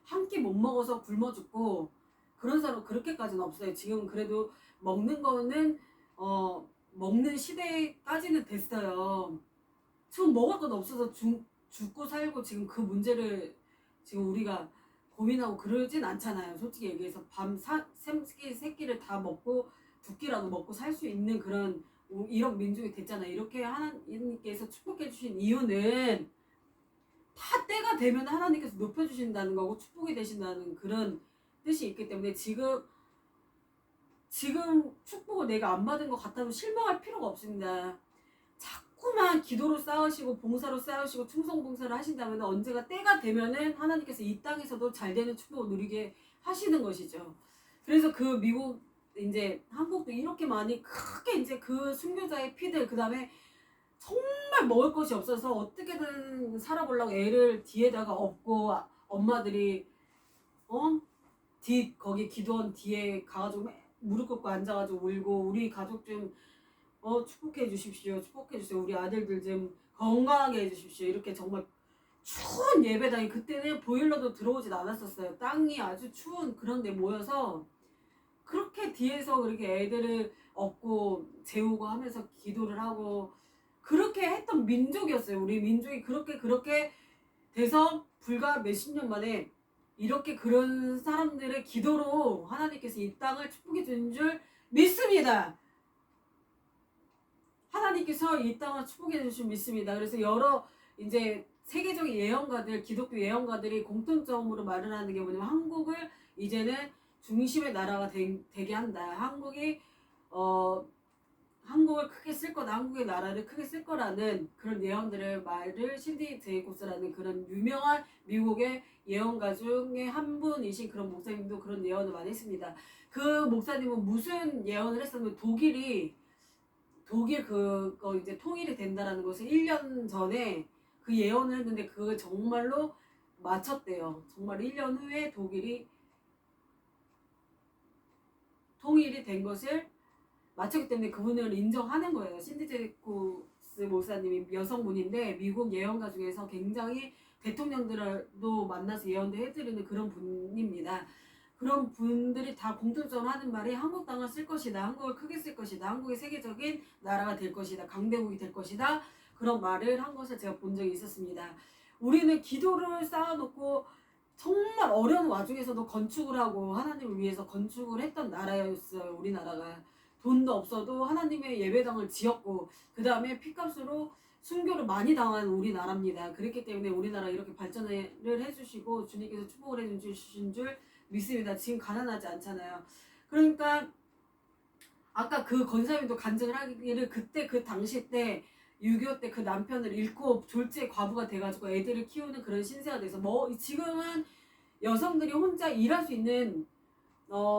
한 끼 못 먹어서 굶어 죽고 그런 사람 그렇게까지는 없어요. 지금 그래도 먹는 거는 먹는 시대까지는 됐어요. 지금 먹을 것 없어서 죽고 살고 지금 그 문제를 지금 우리가 고민하고 그러진 않잖아요. 솔직히 얘기해서 세끼를 다 먹고 두 끼라도 먹고 살 수 있는 그런 이런 민족이 됐잖아요. 이렇게 하나님께서 축복해 주신 이유는 다 때가 되면 하나님께서 높여주신다는 거고 축복이 되신다는 그런 뜻이 있기 때문에 지금 축복을 내가 안 받은 것 같다면 실망할 필요가 없습니다. 자꾸만 기도로 싸우시고 봉사로 싸우시고 충성봉사를 하신다면 언제가 때가 되면은 하나님께서 이 땅에서도 잘 되는 축복을 누리게 하시는 것이죠. 그래서 그 미국 이제 한국도 이렇게 많이 크게 이제 그 순교자의 피들 그 다음에 정말 먹을 것이 없어서 어떻게든 살아보려고 애를 뒤에다가 업고 엄마들이 거기 기도원 뒤에 가가지고 무릎 꿇고 앉아가지고 울고 우리 가족 좀 축복해 주십시오. 축복해 주세요. 우리 아들들 좀 건강하게 해주십시오. 이렇게 정말 추운 예배당이 그때는 보일러도 들어오진 않았었어요. 땅이 아주 추운 그런 데 모여서 그렇게 뒤에서 그렇게 애들을 업고 재우고 하면서 기도를 하고 그렇게 했던 민족이었어요. 우리 민족이 그렇게 돼서 불과 몇십 년 만에 이렇게 그런 사람들의 기도로 하나님께서 이 땅을 축복해 주는 줄 믿습니다. 하나님께서 이 땅을 축복해 주신 믿습니다. 그래서 여러 이제 세계적인 예언가들, 기독교 예언가들이 공통점으로 말을 하는 게 뭐냐면 한국을 이제는 중심의 나라가 되게 한다. 한국을 크게 쓸 거다. 한국의 나라를 크게 쓸 거라는 그런 예언들을 말을 신디 제이콥스라는 그런 유명한 미국의 예언가 중에 한 분이신 그런 목사님도 그런 예언을 많이 했습니다. 그 목사님은 무슨 예언을 했었냐면 독일 그거 이제 통일이 된다라는 것을 1년 전에 그 예언을 했는데 그걸 정말로 마쳤대요. 정말 1년 후에 독일이 통일이 된 것을 마쳤기 때문에 그분을 인정하는 거예요. 신디 제이콥스 목사님이 여성분인데 미국 예언가 중에서 굉장히 대통령들도 만나서 예언도 해드리는 그런 분입니다. 그런 분들이 다 공통적으로 하는 말이 한국 땅을 쓸 것이다. 한국을 크게 쓸 것이다. 한국이 세계적인 나라가 될 것이다. 강대국이 될 것이다. 그런 말을 한 것을 제가 본 적이 있었습니다. 우리는 기도를 쌓아놓고 정말 어려운 와중에서도 건축을 하고 하나님을 위해서 건축을 했던 나라였어요. 우리나라가. 돈도 없어도 하나님의 예배당을 지었고 그 다음에 피값으로 순교를 많이 당한 우리나라입니다. 그렇기 때문에 우리나라 이렇게 발전을 해주시고 주님께서 축복을 해주신 줄 믿습니다. 지금 가난하지 않잖아요. 그러니까 아까 그 권사님도 간증을 하기를 그때 그 당시 때 6.25 때 그 남편을 잃고 졸지에 과부가 돼가지고 애들을 키우는 그런 신세가 돼서 지금은 여성들이 혼자 일할 수 있는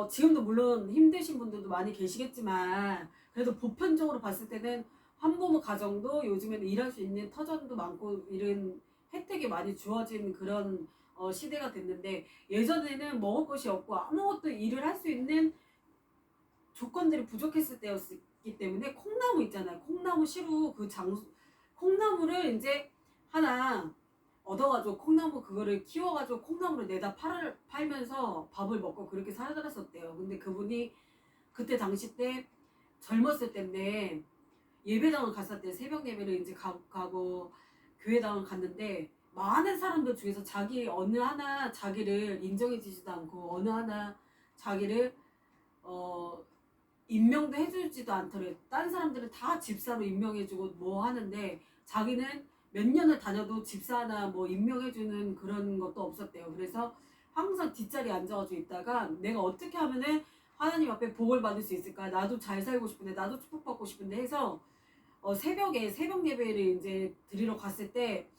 지금도 물론 힘드신 분들도 많이 계시겠지만 그래도 보편적으로 봤을 때는 한부모 가정도 요즘에는 일할 수 있는 터전도 많고 이런 혜택이 많이 주어진 그런 시대가 됐는데 예전에는 먹을 것이 없고 아무것도 일을 할 수 있는 조건들이 부족했을 때였기 때문에 콩나무 있잖아요. 콩나무 시루 콩나무를 이제 하나 얻어가지고 콩나무 그거를 키워가지고 콩나무를 내다 팔면서 밥을 먹고 그렇게 살아갔었대요. 근데 그분이 그때 당시 때 젊었을 때인데 예배당을 갔었대. 새벽 예배를 이제 가고 교회당을 갔는데 많은 사람들 중에서 어느 하나 자기를 인정해주지도 않고 어느 하나 자기를 임명도 해주지도 않더래. 다른 사람들은 다 집사로 임명해주고 뭐 하는데 자기는 몇 년을 다녀도 집사 하나 뭐 임명해주는 그런 것도 없었대요. 그래서 항상 뒷자리에 앉아가지고 있다가 내가 어떻게 하면은 하나님 앞에 복을 받을 수 있을까? 나도 잘 살고 싶은데 나도 축복받고 싶은데 해서 새벽 예배를 이제 드리러 갔을 때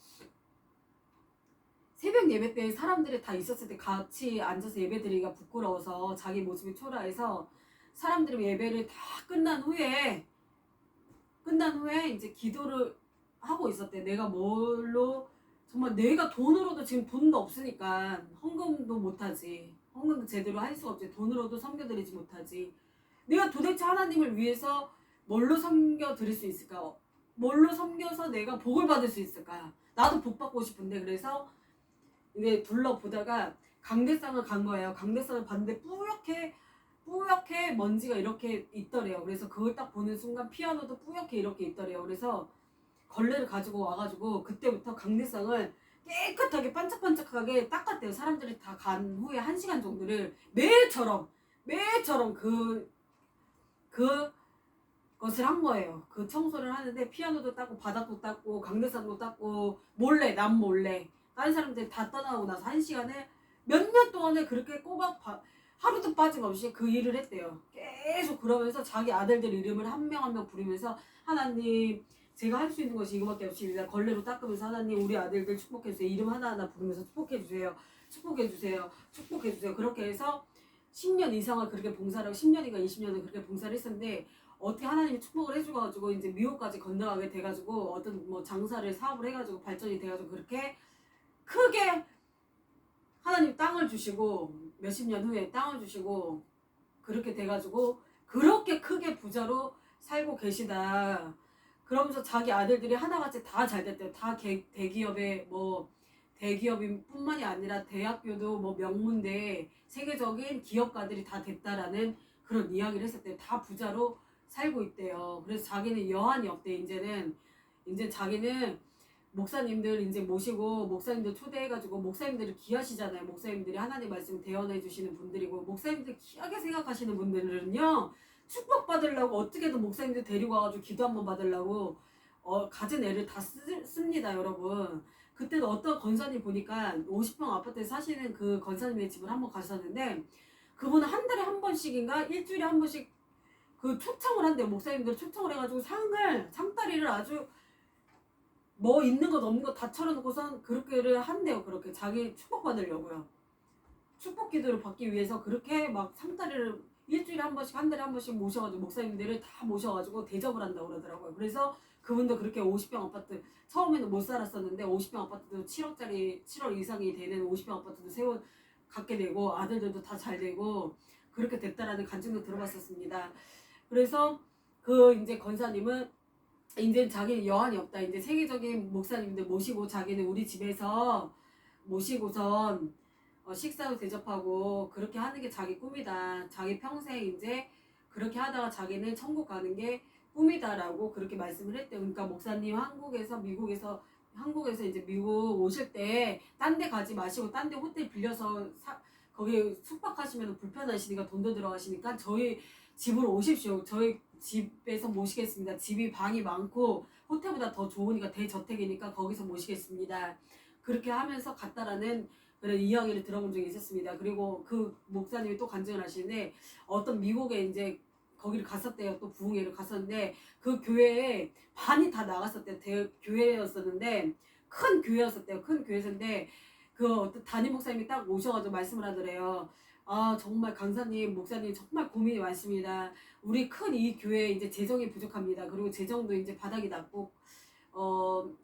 새벽 예배 때 사람들이 다 있었을 때 같이 앉아서 예배 드리기가 부끄러워서 자기 모습이 초라해서 사람들이 예배를 다 끝난 후에 이제 기도를 하고 있었대. 내가 뭘로 정말 내가 돈으로도 지금 돈도 없으니까 헌금도 못하지. 헌금도 제대로 할 수가 없지. 돈으로도 섬겨드리지 못하지. 내가 도대체 하나님을 위해서 뭘로 섬겨드릴 수 있을까? 뭘로 섬겨서 내가 복을 받을 수 있을까? 나도 복 받고 싶은데 그래서 이제 둘러보다가 강대상을 간 거예요. 강대상을 봤는데 뿌옇게 먼지가 이렇게 있더래요. 그래서 그걸 딱 보는 순간 피아노도 뿌옇게 이렇게 있더래요. 그래서 걸레를 가지고 와가지고 그때부터 강대상을 깨끗하게 반짝반짝하게 닦았대요. 사람들이 다 간 후에 1시간 정도를 매일처럼 그것을 한 거예요. 그 청소를 하는데 피아노도 닦고 바닥도 닦고 강대상도 닦고 남 몰래 다른 사람들이 다 떠나고 나서 1시간을 몇 년 동안에 그렇게 하루도 빠짐없이 그 일을 했대요. 계속 그러면서 자기 아들들 이름을 한 명 한 명 부르면서 하나님 제가 할 수 있는 것이 이거밖에 없습니다. 걸레로 닦으면서 하나님 우리 아들들 축복해주세요. 이름 하나하나 부르면서 축복해주세요. 그렇게 해서 10년 이상을 그렇게 봉사를 하고 10년인가 20년을 그렇게 봉사를 했었는데 어떻게 하나님이 축복을 해줘가지고 이제 미국까지 건너가게 돼가지고 어떤 뭐 사업을 해가지고 발전이 돼가지고 그렇게 크게 하나님 땅을 주시고 몇십 년 후에 땅을 주시고 그렇게 돼가지고 그렇게 크게 부자로 살고 계시다. 그러면서 자기 아들들이 하나같이 다 잘 됐대요. 다 대기업인 뿐만이 아니라 대학교도 뭐 명문대 세계적인 기업가들이 다 됐다라는 그런 이야기를 했었대요. 다 부자로 살고 있대요. 그래서 자기는 여한이 없대. 이제 자기는 목사님들 이제 모시고 목사님들 초대해가지고 목사님들을 귀하시잖아요. 목사님들이 하나님 말씀 대언해 주시는 분들이고 목사님들 귀하게 생각하시는 분들은요 축복받으려고 어떻게든 목사님들 데리고 와가지고 기도 한번 받으려고 가진 애를 다 씁니다 여러분. 그때는 어떤 권사님 보니까 50평 아파트에 사시는 그 권사님의 집을 한번 가셨는데 그분은 한 달에 한 번씩인가 일주일에 한 번씩 그 초청을 한대요. 목사님들 초청을 해가지고 상다리를 아주 뭐 있는 것 없는 것 다 차려놓고선 그렇게를 한대요. 그렇게 자기 축복 받으려고요. 축복 기도를 받기 위해서 그렇게 막 상다리를 일주일에 한 번씩 한 달에 한 번씩 모셔가지고 목사님들을 다 모셔가지고 대접을 한다고 그러더라고요. 그래서 그분도 그렇게 50평 아파트 처음에는 못 살았었는데 50평 아파트도 7억 이상이 되는 50평 아파트도 갖게 되고 아들들도 다 잘 되고 그렇게 됐다라는 간증도 들어봤었습니다. 그래서 그 이제 권사님은 이제 자기는 여한이 없다. 이제 세계적인 목사님들 모시고 자기는 우리 집에서 모시고선 식사도 대접하고 그렇게 하는 게 자기 꿈이다. 자기 평생 이제 그렇게 하다가 자기는 천국 가는 게 꿈이다라고 그렇게 말씀을 했대요. 그러니까 목사님 한국에서 이제 미국 오실 때 딴 데 가지 마시고 딴 데 호텔 빌려서 거기 숙박하시면 불편하시니까 돈도 들어가시니까 저희 집으로 오십시오. 저희 집에서 모시겠습니다. 집이 방이 많고 호텔보다 더 좋으니까 대저택이니까 거기서 모시겠습니다. 그렇게 하면서 갔다라는 그런 이야기를 들어본 적이 있었습니다. 그리고 그 목사님이 또 간증을 하시는데 어떤 미국에 이제 거기를 갔었대요. 또 부흥회를 갔었는데 그 교회에 반이 다 나갔었대요. 교회였었는데 큰 교회였었대요. 큰 교회였는데 그 어떤 담임 목사님이 딱 오셔가지고 말씀을 하더래요. 아 정말 강사님 목사님 정말 고민이 많습니다. 우리 큰 이 교회 이제 재정이 부족합니다. 그리고 재정도 이제 바닥이 났고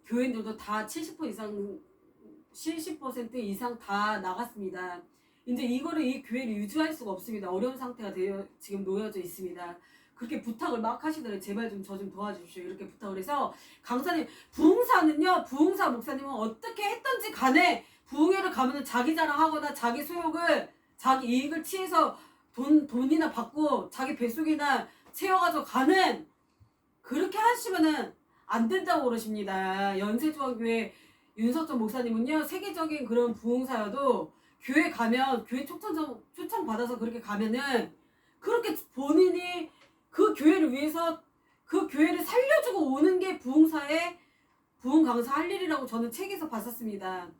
교인들도 다 70% 이상 다 나갔습니다. 이제 이 교회를 유지할 수가 없습니다. 어려운 상태가 지금 놓여져 있습니다. 그렇게 부탁을 막 하시더래요. 제발 저 좀 도와주십시오. 이렇게 부탁을 해서 강사님 부흥사 목사님은 어떻게 했든지 간에 부흥회를 가면은 자기 자랑하거나 자기 소욕을 자기 이익을 취해서 돈이나 받고 자기 뱃속이나 채워가지고 가는 그렇게 하시면은 안 된다고 그러십니다. 연세중앙교회 윤석천 목사님은요, 세계적인 그런 부흥사여도 교회 가면, 교회 초청 받아서 그렇게 가면은, 그렇게 본인이 그 교회를 위해서 그 교회를 살려주고 오는 게 부흥사의 부흥 강사 할 일이라고 저는 책에서 봤었습니다.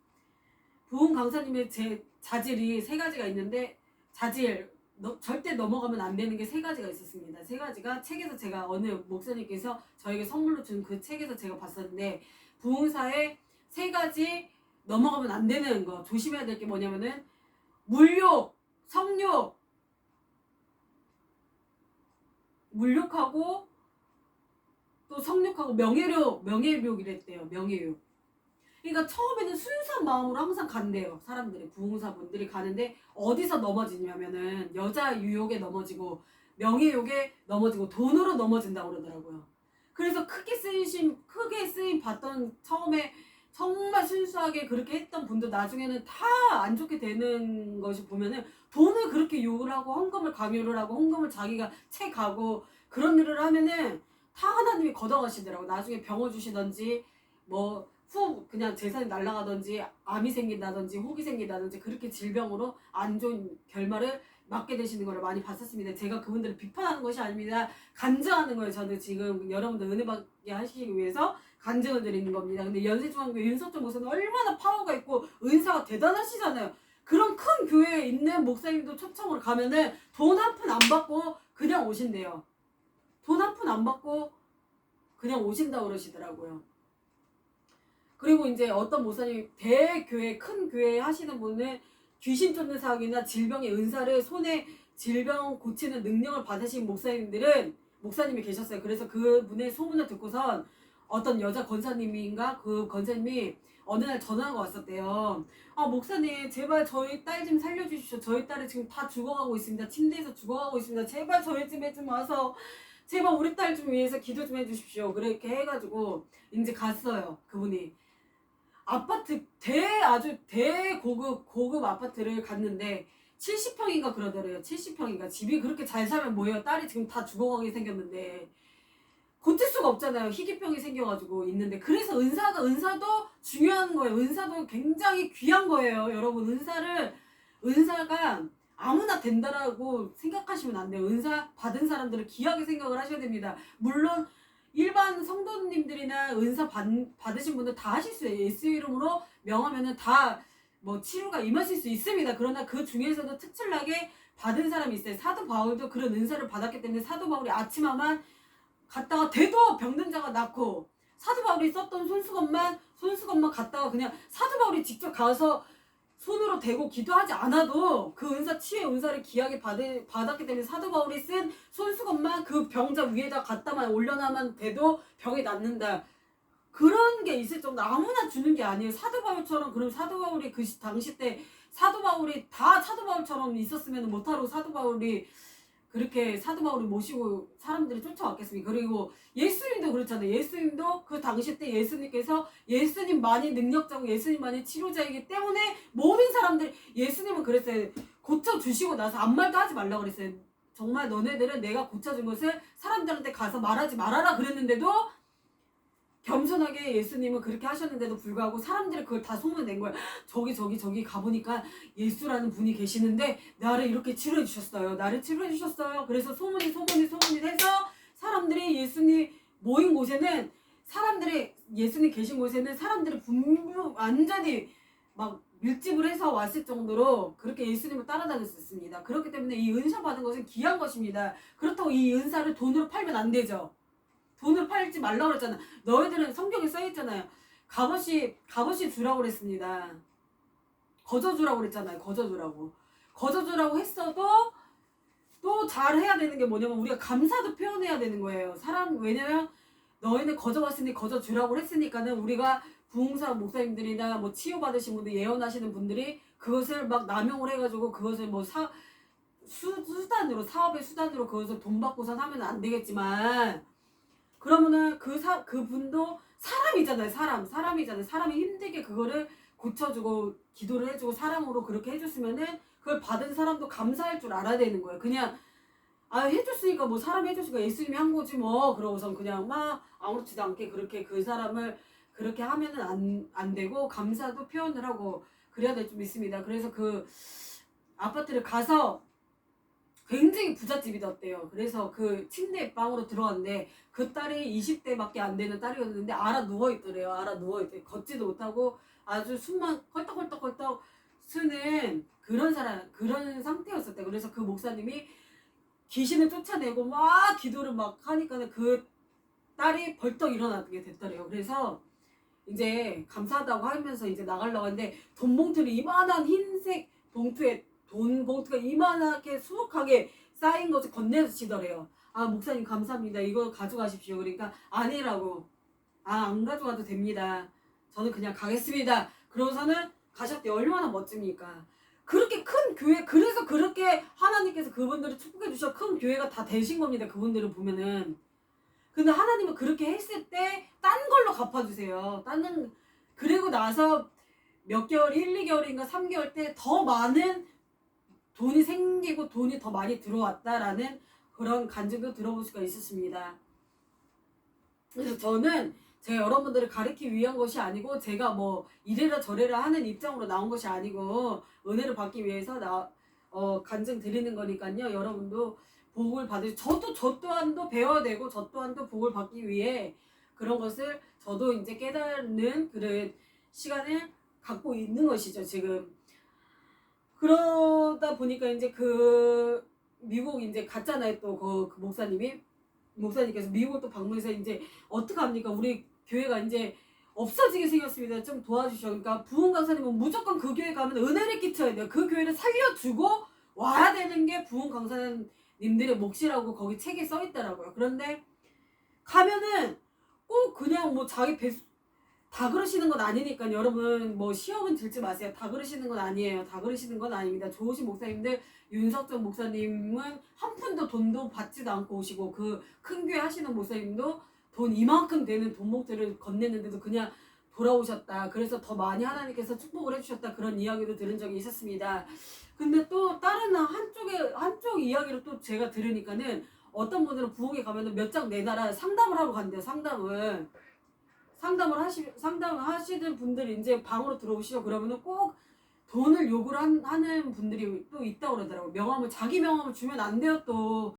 부흥 강사님의 제 자질이 세 가지가 있는데, 자질, 절대 넘어가면 안 되는 게 세 가지가 있었습니다. 세 가지가 책에서 제가 어느 목사님께서 저에게 선물로 준 그 책에서 제가 봤었는데, 부흥사의 세 가지 넘어가면 안 되는 거, 조심해야 될 게 뭐냐면은 물욕, 성욕, 물욕하고 또 성욕하고 명예욕이랬대요. 명예욕. 그러니까 처음에는 순수한 마음으로 항상 간대요. 사람들이, 부흥사분들이 가는데 어디서 넘어지냐면은 여자 유혹에 넘어지고 명예욕에 넘어지고 돈으로 넘어진다고 그러더라고요. 그래서 크게 쓰임 받던 처음에 정말 순수하게 그렇게 했던 분도 나중에는 다 안 좋게 되는 것이 보면은 돈을 그렇게 요구를 하고 헌금을 강요를 하고 헌금을 자기가 채가고 그런 일을 하면은 다 하나님이 걷어가시더라고. 나중에 병을 주시던지 뭐 그냥 재산이 날아가든지 암이 생긴다든지 혹이 생긴다든지 그렇게 질병으로 안 좋은 결말을 맞게 되시는 걸 많이 봤었습니다. 제가 그분들을 비판하는 것이 아닙니다. 간증하는 거예요. 저는 지금 여러분들 은혜 받게 하시기 위해서 간증을 드리는 겁니다. 근데 연세중앙교회 윤석천 목사는 얼마나 파워가 있고 은사가 대단하시잖아요. 그런 큰 교회에 있는 목사님도 초청으로 가면은 돈 한 푼 안 받고 그냥 오신대요. 돈 한 푼 안 받고 그냥 오신다고 그러시더라고요. 그리고 이제 어떤 목사님 대교회 큰 교회 하시는 분은 귀신 쫓는 사역이나 질병의 은사를 손에 질병 고치는 능력을 받으신 목사님이 계셨어요. 그래서 그분의 소문을 듣고선 어떤 여자 권사님인가 그 권사님이 어느 날 전화가 왔었대요. 아 목사님 제발 저희 딸 좀 살려주십시오. 저희 딸이 지금 다 죽어가고 있습니다. 침대에서 죽어가고 있습니다. 제발 저희 집에 좀 와서 제발 우리 딸 좀 위해서 기도 좀 해주십시오. 그렇게 해가지고 이제 갔어요. 그분이. 아파트 아주 고급 아파트를 갔는데 70평인가 그러더래요. 70평인가. 집이 그렇게 잘 살면 뭐예요. 딸이 지금 다 죽어가게 생겼는데 고칠 수가 없잖아요. 희귀병이 생겨가지고 있는데. 그래서 은사도 중요한 거예요. 은사도 굉장히 귀한 거예요. 여러분 은사가 아무나 된다라고 생각하시면 안 돼요. 은사 받은 사람들은 귀하게 생각을 하셔야 됩니다. 물론 일반 성도님들이나 은사 받으신 분들 다 하실 수 있어요. 예수 이름으로 명하면은 다 뭐 치료가 임하실 수 있습니다. 그러나 그 중에서도 특출나게 받은 사람이 있어요. 사도 바울도 그런 은사를 받았기 때문에 사도 바울이 아침마만 갔다가 대도 병든 자가 낫고 사도 바울이 썼던 손수건만 갔다가 그냥 사도 바울이 직접 가서 손으로 대고 기도하지 않아도 그 은사 치유의 은사를 귀하게 받았기 때문에 사도 바울이 쓴 손수건만 그 병자 위에다 갖다만 올려놔만 돼도 병이 낫는다. 그런 게 있을 정도. 아무나 주는 게 아니에요. 사도 바울처럼. 그럼 사도 바울이 그 당시 때 사도 바울이 다 사도 바울처럼 있었으면 못하러 사도 바울이 모시고 사람들이 쫓아왔겠습니까? 그리고 예수님도 그렇잖아요. 예수님도 그 당시 때 예수님께서 예수님만이 능력자고 예수님만이 치료자이기 때문에 모든 사람들이 예수님은 그랬어요. 고쳐주시고 나서 아무 말도 하지 말라고 그랬어요. 정말 너네들은 내가 고쳐준 것을 사람들한테 가서 말하지 말아라 그랬는데도 겸손하게 예수님은 그렇게 하셨는데도 불구하고 사람들이 그걸 다 소문낸 거예요. 저기 가보니까 예수라는 분이 계시는데 나를 이렇게 치료해 주셨어요. 그래서 소문이 해서 사람들이 예수님 모인 곳에는 예수님 계신 곳에는 사람들이 완전히 막 밀집을 해서 왔을 정도로 그렇게 예수님을 따라다녔었습니다. 그렇기 때문에 이 은사 받은 것은 귀한 것입니다. 그렇다고 이 은사를 돈으로 팔면 안 되죠. 돈을 팔지 말라고 그랬잖아. 너희들은 성경에 써있잖아요. 값없이 주라고 그랬습니다. 거저주라고 그랬잖아요. 거저주라고 했어도 또 잘해야 되는 게 뭐냐면 우리가 감사도 표현해야 되는 거예요. 왜냐면 너희는 거저왔으니 거저주라고 했으니까는 우리가 부흥사 목사님들이나 뭐 치유받으신 분들 예언하시는 분들이 그것을 막 남용을 해가지고 그것을 뭐 사업의 수단으로 그것을 돈 받고선 하면 안 되겠지만 그러면은 그분도 사람이잖아요. 사람이 힘들게 그거를 고쳐주고 기도를 해주고 사람으로 그렇게 해줬으면은 그걸 받은 사람도 감사할 줄 알아야 되는 거예요. 그냥 아 해줬으니까 뭐 사람 해줬으니까 예수님이 한 거지 뭐 그러고선 그냥 막 아무렇지도 않게 그렇게 그 사람을 그렇게 하면은 안 되고 감사도 표현을 하고 그래야 될 줄 믿습니다. 그래서 그 아파트를 가서 굉장히 부잣집이었대요. 그래서 그 침대 방으로 들어왔는데 그 딸이 20대밖에 안 되는 딸이었는데 알아 누워있더래요. 알아 누워있대. 걷지도 못하고 아주 숨만 헐떡헐떡헐떡 쓰는 그런 사람, 그런 상태였었대. 그래서 그 목사님이 귀신을 쫓아내고 막 기도를 막 하니까는 그 딸이 벌떡 일어나게 됐더래요. 그래서 이제 감사하다고 하면서 이제 나가려고 하는데 돈 봉투를 이만한 흰색 봉투에 돈 봉투가 이만하게 수북하게 쌓인 것을 건네주시더래요. 아 목사님 감사합니다. 이거 가져가십시오. 그러니까 아니라고. 아 안 가져가도 됩니다. 저는 그냥 가겠습니다. 그러고서는 가셨대요. 얼마나 멋집니까? 그렇게 큰 교회, 그래서 그렇게 하나님께서 그분들을 축복해 주셔 큰 교회가 다 되신 겁니다. 그분들을 보면은. 근데 하나님은 그렇게 했을 때 딴 걸로 갚아주세요. 딴 그리고 나서 몇 개월, 1, 2개월인가 3개월 때 더 많은 돈이 생기고 돈이 더 많이 들어왔다라는 그런 간증도 들어볼 수가 있었습니다. 그래서 저는 제가 여러분들을 가르치기 위한 것이 아니고 제가 뭐 이래라 저래라 하는 입장으로 나온 것이 아니고 은혜를 받기 위해서 간증 드리는 거니까요. 여러분도 복을 저 또한도 배워야 되고 저 또한도 복을 받기 위해 그런 것을 저도 이제 깨닫는 그런 시간을 갖고 있는 것이죠, 지금. 그러다 보니까 이제 그 미국 이제 갔잖아요. 또 그 목사님께서 미국을 또 방문해서 이제 어떡합니까? 우리 교회가 이제 없어지게 생겼습니다. 좀 도와주셔. 그러니까 부흥 강사님은 무조건 그 교회 가면 은혜를 끼쳐야 돼요. 그 교회를 살려주고 와야 되는 게 부흥 강사님들의 몫이라고 거기 책에 써 있더라고요. 그런데 가면은 꼭 그냥 뭐 자기 다 그러시는 건 아니니까 여러분 뭐 시험은 들지 마세요. 다 그러시는 건 아니에요. 다 그러시는 건 아닙니다. 좋으신 목사님들 윤석정 목사님은 한 푼도 돈도 받지도 않고 오시고 그 큰 교회 하시는 목사님도 돈 이만큼 되는 돈목들을 건넸는데도 그냥 돌아오셨다. 그래서 더 많이 하나님께서 축복을 해주셨다. 그런 이야기도 들은 적이 있었습니다. 근데 또 다른 한쪽 이야기를 또 제가 들으니까는 어떤 분들은 부흥에 가면은 몇 장 내놔라 상담을 하러 간대요. 상담을 하시는 분들이 이제 방으로 들어오시죠. 그러면은 꼭 돈을 요구를 하는 분들이 또 있다고 그러더라고요. 자기 명함을 주면 안 돼요, 또.